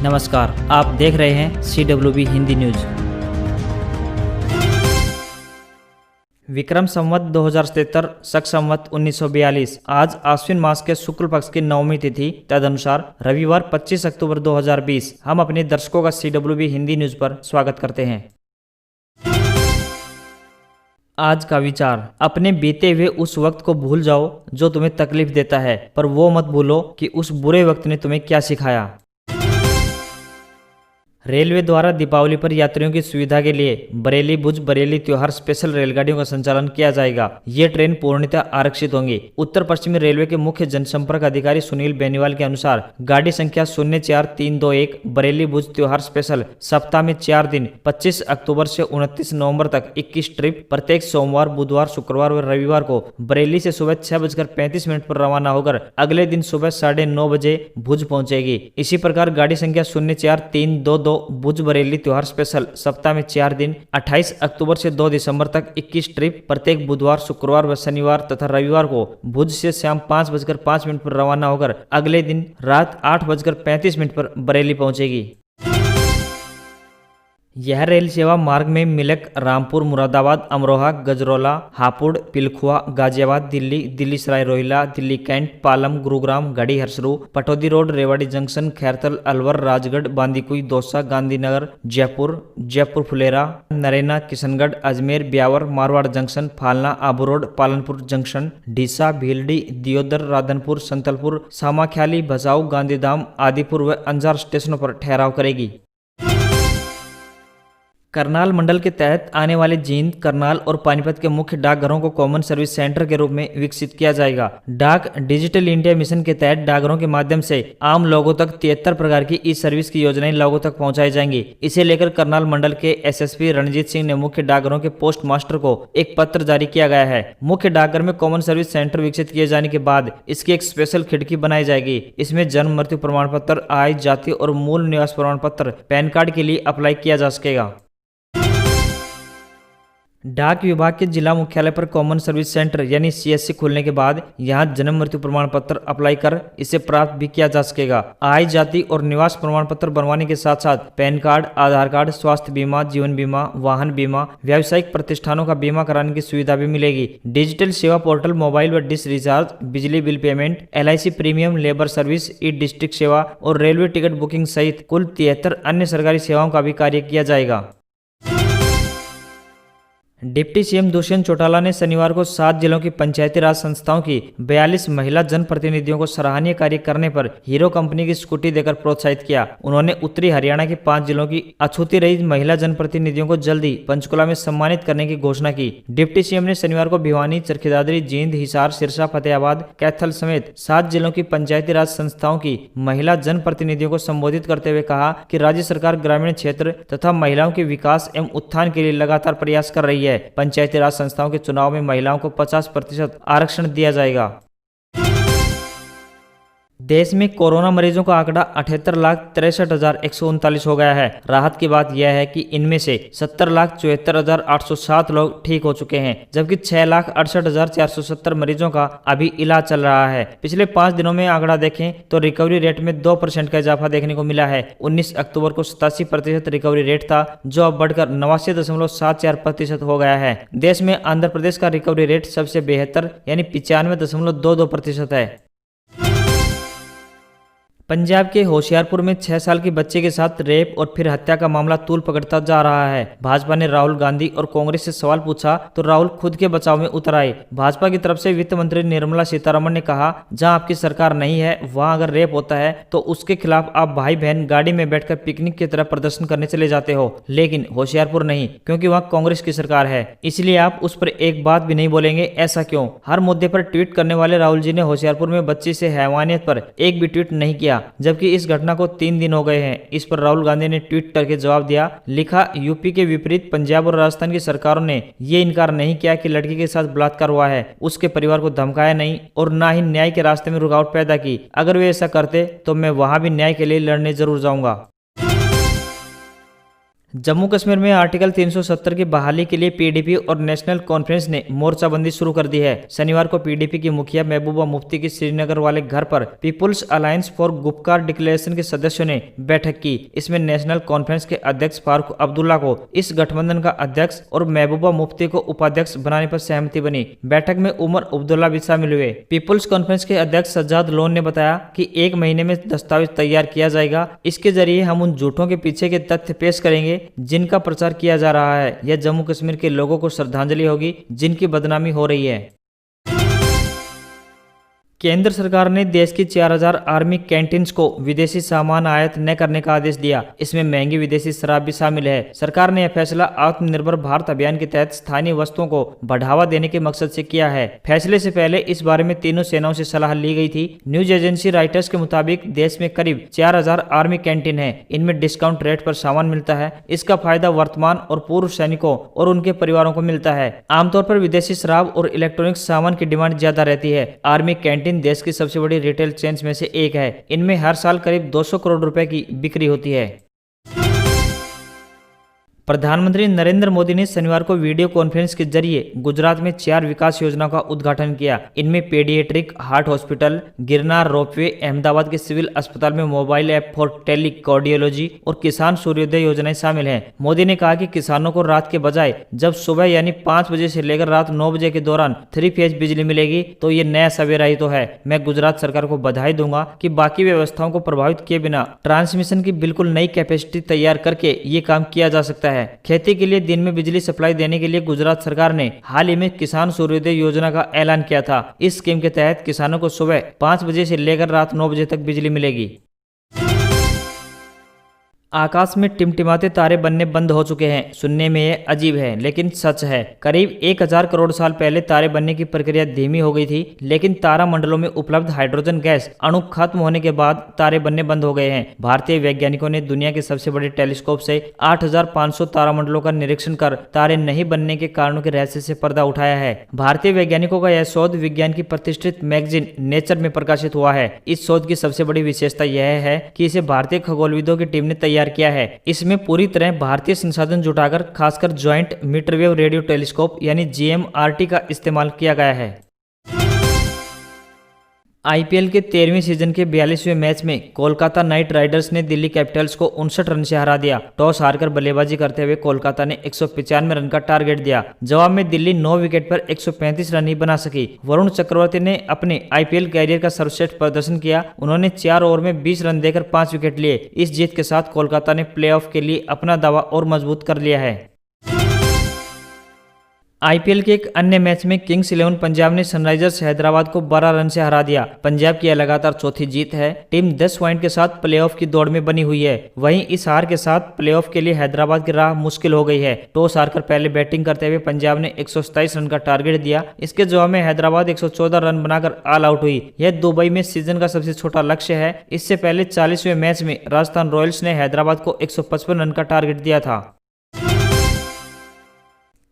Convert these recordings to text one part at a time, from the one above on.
नमस्कार, आप देख रहे हैं CWB हिंदी न्यूज। विक्रम संवत 2077 शक संवत 1942 आज आश्विन मास के शुक्ल पक्ष की नवमी तिथि, तदनुसार रविवार 25 अक्टूबर 2020। हम अपने दर्शकों का CWB हिंदी न्यूज पर स्वागत करते हैं। आज का विचार, अपने बीते हुए उस वक्त को भूल जाओ जो तुम्हें तकलीफ देता है, पर वो मत भूलो कि उस बुरे वक्त ने तुम्हें क्या सिखाया। रेलवे द्वारा दीपावली पर यात्रियों की सुविधा के लिए बरेली भुज बरेली त्योहार स्पेशल रेलगाड़ियों का संचालन किया जाएगा। ये ट्रेन पूर्णतः आरक्षित होंगी। उत्तर पश्चिमी रेलवे के मुख्य जनसंपर्क अधिकारी सुनील बेनीवाल के अनुसार गाड़ी संख्या 04321 बरेली भुज त्योहार स्पेशल सप्ताह में 4 दिन 25 अक्टूबर से 29 नवंबर तक 21 ट्रिप प्रत्येक सोमवार, बुधवार, शुक्रवार व रविवार को बरेली से सुबह 6:35 पर रवाना होकर अगले दिन सुबह 9:30 बजे भुज पहुंचेगी। इसी प्रकार गाड़ी संख्या 04322 भुज बरेली त्योहार स्पेशल सप्ताह में 4 दिन 28 अक्टूबर से 2 दिसंबर तक 21 ट्रिप प्रत्येक बुधवार, शुक्रवार व शनिवार तथा रविवार को भुज से शाम 5:05 पर रवाना होकर अगले दिन रात 8:35 पर बरेली पहुंचेगी। यह रेल सेवा मार्ग में Milak, Rampur, Moradabad, Amroha, Gajraula, Hapur, Pilkhuwa, Ghaziabad, Delhi, Delhi Sarai Rohilla, Delhi cantt, Palam, Gurugram, Garhi Harsaru, Pataudi road, Rewari junction, Khairthal, Alwar, Rajgarh, Bandikui, Dausa, Gandhinagar, Jaipur, Jaipur Phulera, Narena, Kishangarh, Ajmer, Beawar, Marwar junction, Falna, Abu road, Palanpur junction, Deesa, Bhildi, Deodar, Radhanpur, Santalpur, Samakhiali, Bhachau, Gandhidham, Adipur व अंजार स्टेशनों पर ठहराव करेगी। करनाल मंडल के तहत आने वाले जींद, करनाल और पानीपत के मुख्य डाकघरों को कॉमन सर्विस सेंटर के रूप में विकसित किया जाएगा। डाक डिजिटल इंडिया मिशन के तहत डाकघरों के माध्यम से आम लोगों तक 73 प्रकार की ई सर्विस की योजनाएं लोगों तक पहुंचाई जाएंगी। इसे लेकर करनाल मंडल के SSP रणजीत सिंह ने मुख्य डाकघरों के पोस्ट मास्टर को एक पत्र जारी किया गया है। मुख्य डाकघर में कॉमन सर्विस सेंटर विकसित किए जाने के बाद इसकी एक स्पेशल खिड़की बनाई जाएगी। इसमें जन्म, मृत्यु प्रमाण पत्र, आय, जाति और मूल निवास प्रमाण पत्र, पैन कार्ड के लिए अप्लाई किया जा सकेगा। डाक विभाग के जिला मुख्यालय पर कॉमन सर्विस सेंटर यानी CSC खोलने के बाद यहां जन्म, मृत्यु प्रमाण पत्र अप्लाई कर इसे प्राप्त भी किया जा सकेगा। आय, जाति और निवास प्रमाण पत्र बनवाने के साथ साथ पैन कार्ड, आधार कार्ड, स्वास्थ्य बीमा, जीवन बीमा, वाहन बीमा, व्यावसायिक प्रतिष्ठानों का बीमा कराने की सुविधा भी मिलेगी। डिजिटल सेवा पोर्टल, मोबाइल व डिश रिचार्ज, बिजली bill payment, LIC premium, labour service, e district सेवा और रेलवे टिकट बुकिंग सहित कुल 73 अन्य सरकारी सेवाओं का भी कार्य किया जाएगा। डिप्टी CM दुष्यंत चौटाला ने शनिवार को 7 जिलों की पंचायती राज संस्थाओं की 42 महिला जनप्रतिनिधियों को सराहनीय कार्य करने पर हीरो कंपनी की स्कूटी देकर प्रोत्साहित किया। उन्होंने उत्तरी हरियाणा की 5 जिलों की अछूती रही महिला जनप्रतिनिधियों को जल्दी पंचकुला में सम्मानित करने की घोषणा की। डिप्टी CM ने शनिवार को भिवानी, चरखी दादरी, जींद, हिसार, सिरसा, फतेहाबाद, कैथल समेत 7 जिलों की पंचायती राज संस्थाओं की महिला जनप्रतिनिधियों को संबोधित करते हुए कहा कि राज्य सरकार ग्रामीण क्षेत्र तथा महिलाओं के विकास एवं उत्थान के लिए लगातार प्रयास कर रही है। पंचायती राज संस्थाओं के चुनाव में महिलाओं को 50% आरक्षण दिया जाएगा। देश में कोरोना मरीजों का आंकड़ा 78,63,139 हो गया है। राहत की बात यह है कि इनमें से 70,74,807 लोग ठीक हो चुके हैं, जबकि 6,68,470 मरीजों का अभी इलाज चल रहा है। पिछले 5 दिनों में आंकड़ा देखें तो रिकवरी रेट में 2% का इजाफा देखने को मिला है। 19 अक्टूबर को 87% रिकवरी रेट था, जो अब बढ़कर 89.74% हो गया है। देश में आंध्र प्रदेश का रिकवरी रेट सबसे बेहतर यानी 95.22% है। पंजाब के होशियारपुर में 6 साल के बच्चे के साथ रेप और फिर हत्या का मामला तूल पकड़ता जा रहा है। भाजपा ने राहुल गांधी और कांग्रेस से सवाल पूछा तो राहुल खुद के बचाव में उतर आए। भाजपा की तरफ से वित्त मंत्री निर्मला सीतारमण ने कहा, जहां आपकी सरकार नहीं है वहां अगर रेप होता है तो उसके खिलाफ आप भाई बहन गाड़ी में बैठकर पिकनिक की तरह प्रदर्शन करने चले जाते हो, लेकिन होशियारपुर नहीं, क्योंकि वहां कांग्रेस की सरकार है, इसलिए आप उस पर एक बात भी नहीं बोलेंगे। ऐसा क्यों? हर मुद्दे पर ट्वीट करने वाले राहुल जी ने होशियारपुर में बच्ची से हैवानियत पर एक भी ट्वीट नहीं किया, जबकि इस घटना को 3 दिन हो गए हैं। इस पर राहुल गांधी ने ट्वीट करके जवाब दिया, लिखा, यूपी के विपरीत पंजाब और राजस्थान की सरकारों ने ये इनकार नहीं किया कि लड़की के साथ बलात्कार हुआ है, उसके परिवार को धमकाया नहीं और ना ही न्याय के रास्ते में रुकावट पैदा की। अगर वे ऐसा करते तो मैं वहां भी न्याय के लिए लड़ने जरूर जाऊंगा। जम्मू कश्मीर में आर्टिकल 370 की बहाली के लिए पीडीपी और नेशनल कॉन्फ्रेंस ने मोर्चाबंदी शुरू कर दी है। शनिवार को पीडीपी की मुखिया महबूबा मुफ्ती की श्रीनगर वाले घर पर people's alliance for Gupkar declaration के सदस्यों ने बैठक की। इसमें नेशनल कॉन्फ्रेंस के अध्यक्ष फारूक अब्दुल्ला को इस गठबंधन का अध्यक्ष और महबूबा मुफ्ती को उपाध्यक्ष बनाने पर सहमति बनी। बैठक में उमर अब्दुल्ला भी शामिल हुए। पीपुल्स कॉन्फ्रेंस के अध्यक्ष सज्जाद लोन ने बताया कि 1 महीने में दस्तावेज तैयार किया जाएगा। इसके जरिए हम उन झूठों के पीछे के तथ्य पेश करेंगे जिनका प्रचार किया जा रहा है। यह जम्मू कश्मीर के लोगों को श्रद्धांजलि होगी जिनकी बदनामी हो रही है। केंद्र सरकार ने देश की 4000 आर्मी कैंटीन्स को विदेशी सामान आयात न करने का आदेश दिया। इसमें महंगी विदेशी शराब भी शामिल है। सरकार ने यह फैसला आत्मनिर्भर भारत अभियान के तहत स्थानीय वस्तुओं को बढ़ावा देने के मकसद से किया है। फैसले से पहले इस बारे में तीनों सेनाओं से सलाह ली गई थी। न्यूज एजेंसी रॉयटर्स के मुताबिक देश में करीब 4000 आर्मी कैंटीन है। इनमें डिस्काउंट रेट पर सामान मिलता है। इसका फायदा वर्तमान और पूर्व सैनिकों और उनके परिवारों को मिलता है। आमतौर पर विदेशी शराब और इलेक्ट्रॉनिक्स सामान की डिमांड ज्यादा रहती है। आर्मी कैंटीन देश की सबसे बड़ी रिटेल चेन्स में से एक है। इनमें हर साल करीब 200 करोड़ रुपए की बिक्री होती है। प्रधानमंत्री नरेंद्र मोदी ने शनिवार को वीडियो कॉन्फ्रेंस के जरिए गुजरात में 4 विकास योजनाओं का उद्घाटन किया। इनमें paediatric heart hospital, Girnar ropeway, Ahmedabad के सिविल अस्पताल में मोबाइल ऐप फॉर टेलीकार्डियोलॉजी और किसान सूर्योदय योजनाएं शामिल हैं। मोदी ने कहा कि किसानों को रात के बजाय जब सुबह यानी 5 बजे से लेकर रात 9 बजे के दौरान 3 फेज बिजली मिलेगी तो ये नया सवेरा ही तो है। मैं गुजरात सरकार को बधाई दूंगा कि बाकी व्यवस्थाओं को प्रभावित किए बिना ट्रांसमिशन की बिल्कुल नई कैपेसिटी तैयार करके ये काम किया जा सकता है। खेती के लिए दिन में बिजली सप्लाई देने के लिए गुजरात सरकार ने हाल ही में किसान सूर्योदय योजना का ऐलान किया था। इस स्कीम के तहत किसानों को सुबह 5 बजे से लेकर रात 9 बजे तक बिजली मिलेगी। आकाश में टिमटिमाते तारे बनने बंद हो चुके हैं। सुनने में ये अजीब है लेकिन सच है। करीब 1000 करोड़ साल पहले तारे बनने की प्रक्रिया धीमी हो गई थी, लेकिन तारा मंडलों में उपलब्ध हाइड्रोजन गैस अणु खत्म होने के बाद तारे बनने बंद हो गए हैं। भारतीय वैज्ञानिकों ने दुनिया के सबसे बड़े टेलीस्कोप से 8500 तारामंडलों का निरीक्षण कर तारे नहीं बनने के कारणों के रहस्य से पर्दा उठाया है। भारतीय वैज्ञानिकों का यह शोध विज्ञान की प्रतिष्ठित मैगजीन नेचर में प्रकाशित हुआ है। इस शोध की सबसे बड़ी विशेषता यह है कि इसे भारतीय खगोलविदों की टीम ने तैयार किया है। इसमें पूरी तरह भारतीय संसाधन जुटाकर खासकर ज्वाइंट मीटरवेव रेडियो टेलीस्कोप यानी GMRT का इस्तेमाल किया गया है। आईपीएल के 13वें सीजन के 42वें मैच में कोलकाता नाइट राइडर्स ने दिल्ली कैपिटल्स को 59 रन से हरा दिया। टॉस हारकर बल्लेबाजी करते हुए कोलकाता ने 195 रन का टारगेट दिया। जवाब में दिल्ली 9 विकेट पर 135 रन ही बना सकी। वरुण चक्रवर्ती ने अपने आईपीएल कैरियर का सर्वश्रेष्ठ प्रदर्शन किया। उन्होंने 4 ओवर में 20 रन देकर 5 विकेट लिए। इस जीत के साथ कोलकाता ने प्लेऑफ के लिए अपना दावा और मजबूत कर लिया है। आईपीएल के एक अन्य मैच में किंग्स 11 पंजाब ने सनराइजर्स हैदराबाद को 12 रन से हरा दिया। पंजाब की यह लगातार चौथी जीत है। टीम 10 पॉइंट के साथ प्लेऑफ की दौड़ में बनी हुई है। वहीं इस हार के साथ प्लेऑफ के लिए हैदराबाद की राह मुश्किल हो गई है। टॉस हारकर पहले बैटिंग करते हुए पंजाब ने 127 रन का टारगेट दिया। इसके जवाब में हैदराबाद 114 रन बनाकर ऑल आउट हुई। यह दुबई में सीजन का सबसे छोटा लक्ष्य है। इससे पहले 40वें मैच में राजस्थान रॉयल्स ने हैदराबाद को 155 रन का टारगेट दिया था।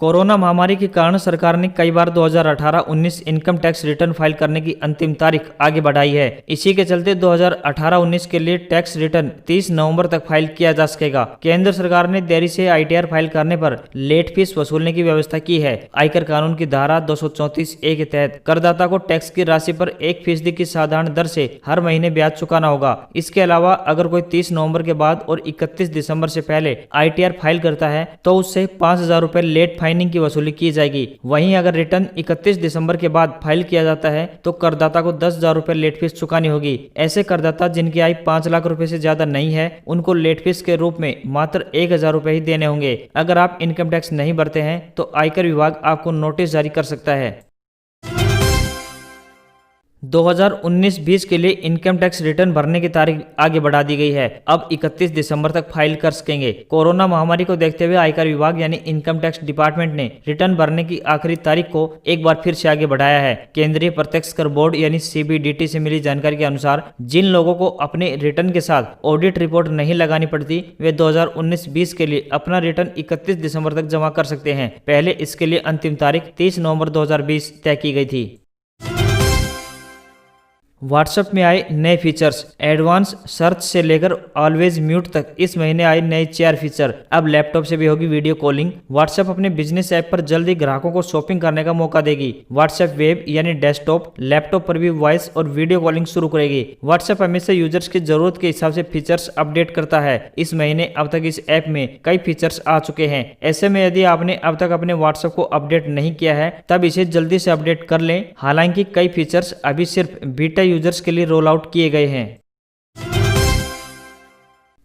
कोरोना महामारी के कारण सरकार ने कई बार 2018-19 इनकम टैक्स रिटर्न फाइल करने की अंतिम तारीख आगे बढ़ाई है। इसी के चलते 2018-19 के लिए टैक्स रिटर्न 30 नवंबर तक फाइल किया जा सकेगा। केंद्र सरकार ने देरी से आईटीआर फाइल करने पर लेट फीस वसूलने की व्यवस्था की है। आयकर कानून की धारा 234A के तहत करदाता को टैक्स की राशि पर 1% की साधारण दर से हर महीने ब्याज चुकाना होगा। इसके अलावा अगर कोई 30 नवंबर के बाद और 31 दिसंबर से पहले आईटीआर फाइल करता है तो उससे 5000 रुपए लेट फाइनिंग की वसूली की जाएगी। वहीं अगर रिटर्न 31 दिसंबर के बाद फाइल किया जाता है तो करदाता को 10,000 रुपए लेट फीस चुकानी होगी। ऐसे करदाता जिनकी आय 5 लाख रुपए से ज्यादा नहीं है उनको लेट फीस के रूप में मात्र 1,000 रुपए ही देने होंगे। अगर आप इनकम टैक्स नहीं भरते हैं तो आयकर विभाग आपको नोटिस जारी कर सकता है। 2019-20 के लिए इनकम टैक्स रिटर्न भरने की तारीख आगे बढ़ा दी गई है। अब 31 दिसंबर तक फाइल कर सकेंगे। कोरोना महामारी को देखते हुए आयकर विभाग यानी इनकम टैक्स डिपार्टमेंट ने रिटर्न भरने की आखिरी तारीख को एक बार फिर से आगे बढ़ाया है। केंद्रीय प्रत्यक्ष कर बोर्ड यानी CBDT से मिली जानकारी के अनुसार जिन लोगों को अपने रिटर्न के साथ ऑडिट रिपोर्ट नहीं लगानी पड़ती वे 2019-20 के लिए अपना रिटर्न 31 दिसंबर तक जमा कर सकते हैं। पहले इसके लिए अंतिम तारीख 30 नवंबर 2020 तय की गई थी। व्हाट्सएप में आए नए फीचर्स, एडवांस सर्च से लेकर ऑलवेज म्यूट तक इस महीने आए नए 4 फीचर। अब लैपटॉप से भी होगी वीडियो कॉलिंग। व्हाट्सएप अपने बिजनेस ऐप पर जल्दी ग्राहकों को शॉपिंग करने का मौका देगी। व्हाट्सएप वेब यानी डेस्कटॉप, लैपटॉप पर भी वॉइस और वीडियो कॉलिंग शुरू करेगी। व्हाट्सएप हमेशा यूजर्स की जरूरत के हिसाब से फीचर्स अपडेट करता है। इस महीने अब तक इस ऐप में कई फीचर्स आ चुके हैं। ऐसे में यदि आपने अब तक अपने व्हाट्सएप को अपडेट नहीं किया है तब इसे जल्दी से अपडेट कर लें। हालांकि कई फीचर्स अभी सिर्फ बीटा यूजर्स के लिए रोल आउट किए गए हैं।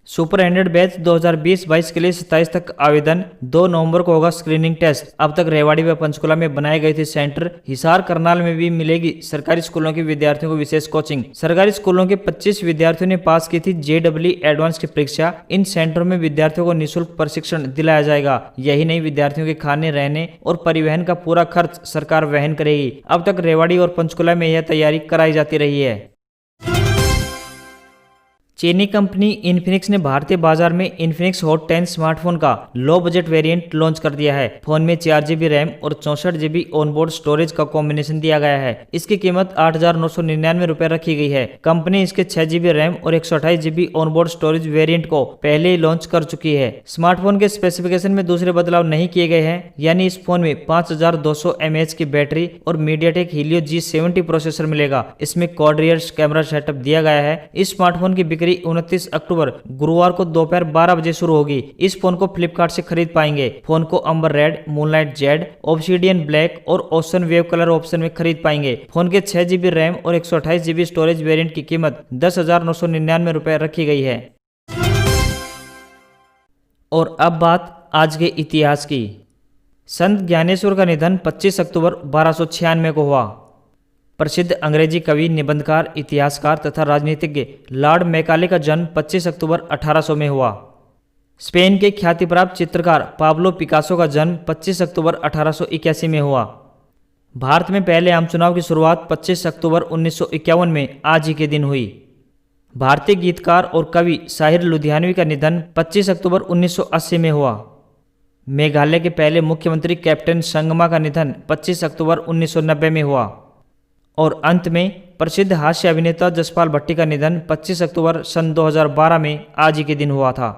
सुपर 100 बैच 2020-22 के लिए 27 तक आवेदन। 2 नवंबर को होगा स्क्रीनिंग टेस्ट। अब तक रेवाड़ी व पंचकुला में बनाए गए थे सेंटर। हिसार करनाल में भी मिलेगी सरकारी स्कूलों के विद्यार्थियों को विशेष कोचिंग। सरकारी स्कूलों के 25 विद्यार्थियों ने पास की थी JEE एडवांस की परीक्षा। इन सेंटरों में विद्यार्थियों को निःशुल्क प्रशिक्षण दिलाया जाएगा। यही नहीं, विद्यार्थियों के खाने, रहने और परिवहन का पूरा खर्च सरकार वहन करेगी। अब तक रेवाड़ी और पंचकुला में यह तैयारी कराई जाती रही है। चीनी कंपनी इन्फिनिक्स ने भारतीय बाजार में इन्फिनिक्स हॉट 10 स्मार्टफोन का लो बजट वेरिएंट लॉन्च कर दिया है। फोन में 4GB रैम और 64GB ऑनबोर्ड स्टोरेज का कॉम्बिनेशन दिया गया है। इसकी कीमत 8,999 रुपए रखी गई है। कंपनी इसके 6GB रैम और 128GB ऑनबोर्ड स्टोरेज वेरिएंट को पहले ही लॉन्च कर चुकी है। स्मार्टफोन के स्पेसिफिकेशन में दूसरे बदलाव नहीं किए गए हैं, यानी इस फोन में 5200 mAh की बैटरी और मीडियाटेक हीलियो G70 प्रोसेसर मिलेगा। इसमें क्वाड रियर कैमरा सेटअप दिया गया है। इस स्मार्टफोन की बिक्री 29 अक्टूबर गुरुवार को दोपहर 12 बजे शुरू होगी। इस फोन को फ्लिपकार्ट से खरीद पाएंगे। फोन को amber red, moonlight jade, obsidian black और ओशन वेव कलर ऑप्शन में खरीद पाएंगे। फोन के 6GB रैम और 128GB स्टोरेज वेरिएंट की कीमत 10,999 रुपए रखी गई है। और अब बात आज के इतिहास की। संत ज्ञानेश्वर का निधन 25 अक्टूबर 1296 को हुआ। प्रसिद्ध अंग्रेजी कवि, निबंधकार, इतिहासकार तथा राजनीतिज्ञ लॉर्ड मैकाले का जन्म 25 अक्टूबर 1800 में हुआ। स्पेन के ख्याति प्राप्त चित्रकार पाब्लो पिकासो का जन्म 25 अक्टूबर 1881 में हुआ। भारत में पहले आम चुनाव की शुरुआत 25 अक्टूबर 1951 में आज ही के दिन हुई। भारतीय गीतकार और कवि साहिर लुधियानवी का निधन 25 अक्टूबर 1980 में हुआ। मेघालय के पहले मुख्यमंत्री कैप्टन संगमा का निधन 25 अक्टूबर 1990 में हुआ। और अंत में प्रसिद्ध हास्य अभिनेता जसपाल भट्टी का निधन 25 अक्टूबर सन 2012 में आज ही के दिन हुआ था।